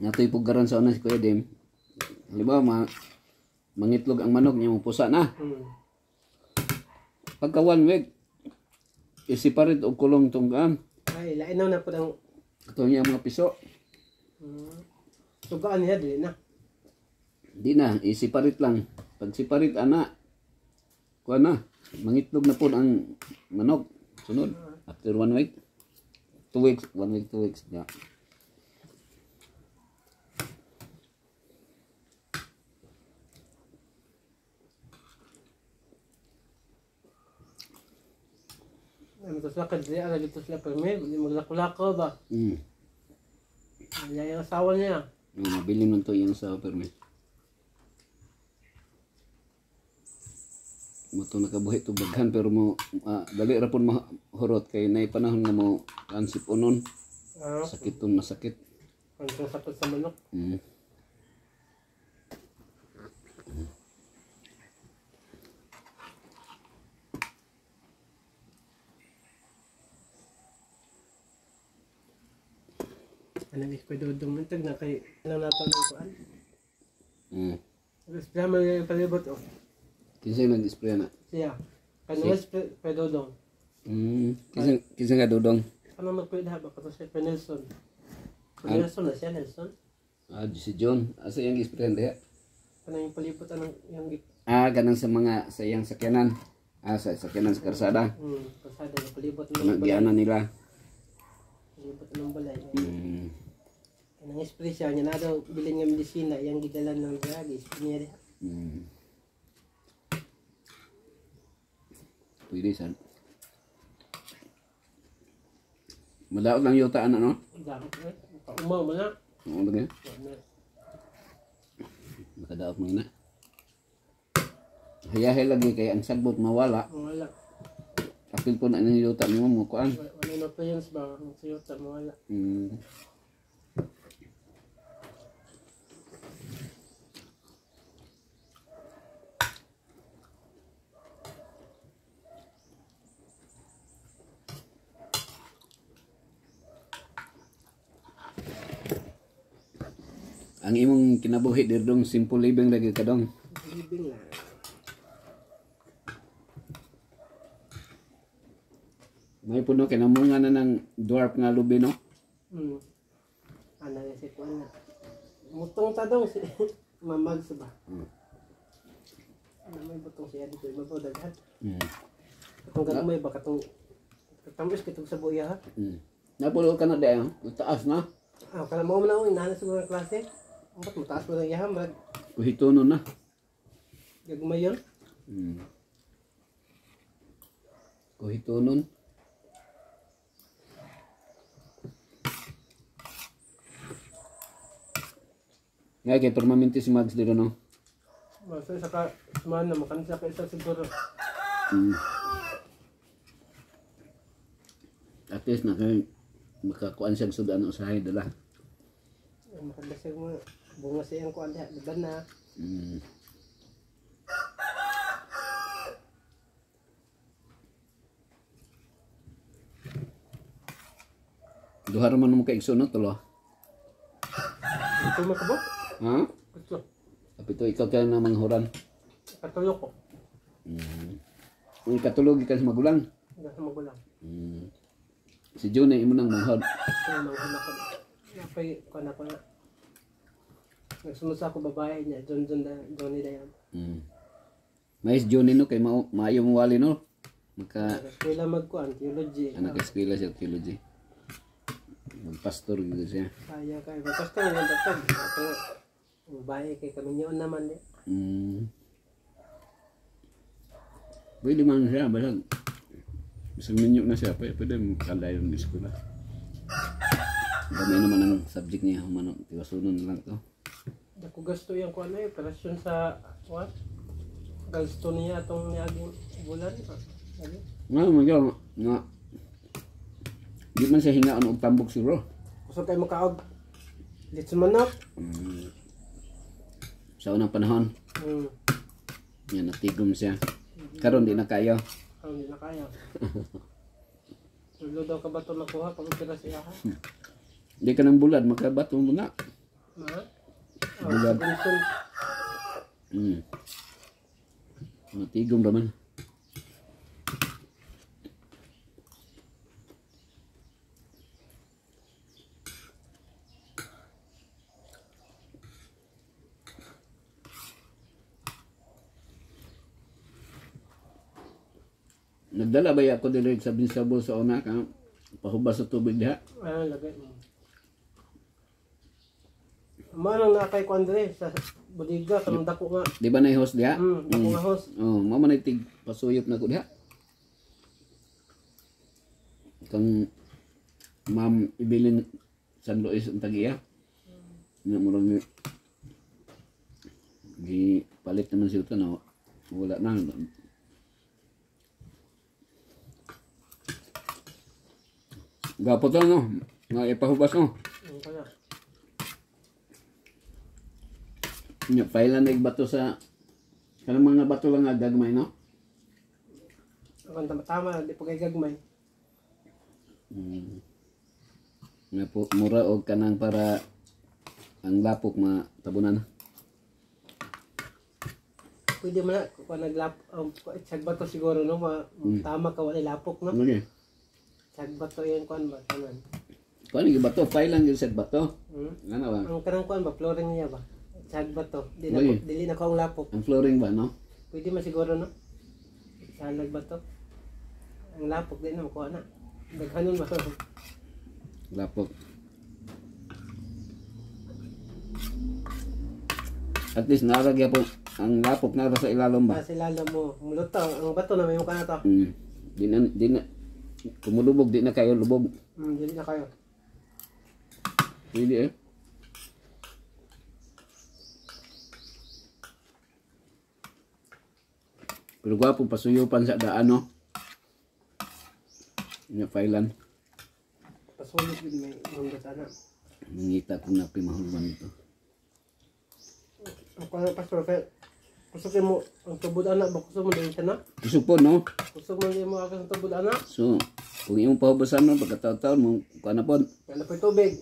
Natoy pugaran sa una si Kuya Dim. Halimbawa, mangitlog ang manok niya, pusa na. Pagka 1 week, isiparit o kulong tunggaan. Ay, lainaw na po ng... Ito niya mga piso. Tugaan niya, di na. Di na, isiparit lang. Pag siparit, ana, kuha na. Mangitlog na po ang manok. Sunod, after 1 week. 2 weeks, 1 week, 2 weeks. Yeah. Terus lah kerja lagi terus lah permi, maglako-lako ba? Kaya yung asawa niya. Mabili nun to yung sa permi. Mo to nakabuhi to baghan pero mo dali ra pud mahurot kay nay panahon nga mo kansip unon. Sakit to masakit. Ang sakit sa manok. Ano ni ko dudong mentag na kay lang nato ng kuan. Tapos drama yung palibot oh. Kinsa nag-spray na? Siya. Kanang spray pa dudong. Kinsa nga dudong? Ano magpwede ha ba kato si Nelson. Nelson na siya Nelson. Si John. Asa yang spray diha? Kanang yung palibot anong yung ganang sa mga sa iyang sakyanan. Sa sakyanan sa karsada. Karsada yung palibot ng gianan nila. Palibot ng balay. Nang spray siya, niya na daw bilhin nga medisina, yung gidalan ng drug, spray niya rin. Pwede saan. Madaot lang yuta ano, no? Dapat eh. Umaw mo na. Oo ba nga? Makadaot mo na. Hayahay lagi kay ang sagbot mawala. Mawala. Apil ko na ang yuta mo mo kuan. Wala na pa yun ba? Ang siyota mawala. Ang imong kinabuhi dirdong simple living lagi ka dong. Living lang. May puno kinamunga na ng dwarf nga lubi no? Ano na si Kuan na. Mutong ta dong si Mamag ba? Ano may butong siya dito ibabaw daghan. Kung gamay ba katong katamis kitong sa buya ha? Napulo ka na dayo, taas na. Kala mo na inanas siguro ng klase. Bakit mataas mo ng yaham? Kuhitono na. Gagmay yun? Kuhitonon. Nga kay permanente si Mags dito no? Basta saka sumana, makansa ka isa siguro. At least makakuan siyang sudan usahay dala. Makadasig mo. Bunga siyang kuan diha, diba na? Duha raman mo ka igsoon no tulo. Ito makabot? Ha? Ito. Apito ikaw kaya na manghuran. Katulog ko. Kung katulog ka sa magulang. Nasa magulang. Si June ay imo nang manghod. Kaya manghod ako. Napay kuan ako na. Nagsunod sa ako babae niya, Johnny Dayan. Mais June no kay maayo mo wali no. Eskwela magkuan, theology. Nag-eskwela siya theology. Magpastor gitu siya. Kaya kay pastor nga datag. Ako babae kay kami niyon naman di. Pwede man siya basag. Bisag minyok na siya, pwede makalayo ng eskwela. Dami naman ang subject niya, humano, tiwasunon lang to. Ako gasto yung kuan ay operasyon sa what? Gasto niya atong niaging bulan. Nga. Di man siya hingaan og tambok siguro. Kusog kay makaog. Dito manok. Sa unang panahon. Yan, natigom siya. Karon di na kayo. Hindi na kaya. Tulo daw ka ba ito nakuha pag opera siya ha? Di ka ng bulad, makabato mo na. Ma? Bulab. Gunson. Matigom naman. Nagdala ba ako dili sa binsabo sa una ka pahubas sa tubig diha? Lagay mo. Manang nakay ko Andre sa bodega sa dako nga. Di ba na host diha? Dako nga host. Oh, mo man tig pasuyop na ko diha. Kang ma'am ibilin San Luis ang tagiya. Nga murag ni gi palit naman siya ito na wala na. Gapo to no, nga ipahubas no. Kaya. Nya pailan nagbato sa kanang mga bato lang nga gagmay no. Ang tama di pa kay gagmay. Nga po mura og kanang para ang lapok matabunan. Pwede man na kung naglap sagba to siguro no tama ka wala lapok no. Ano ni? Sagba to yan kuan ba tanan. Kuan gi bato pailan gyud sa bato. Ano ba? Ang kanang kuan ba flooring niya ba? Sagba to. Lagi. Dili na ko ang lapok. Ang flooring ba no? Pwede man siguro no. Salag ba to? Ang lapok din na makuha na. Daghanon ba? Lapok. At least naragya po ang lapok na sa ilalom ba? Sa ilalim mo. Mulutaw. Ang bato na may mukha na to. Di na kumulubog di na kayo lubog. Dili na kayo. Pwede eh. Pero gwapo pasuyupan sa daan no. Nya pailan. Pasulit din may mangga sana. Mangita ko na pimahulban ito. Ako na pastor Fel. Kusog mo ang tubod anak ba kusog mo din siya na? Kusog po no. Kusog mo din mo ang tubod anak. So, kung iyong pahubasan no pagkataon-taon mo kuan na po. Kaya na po tubig.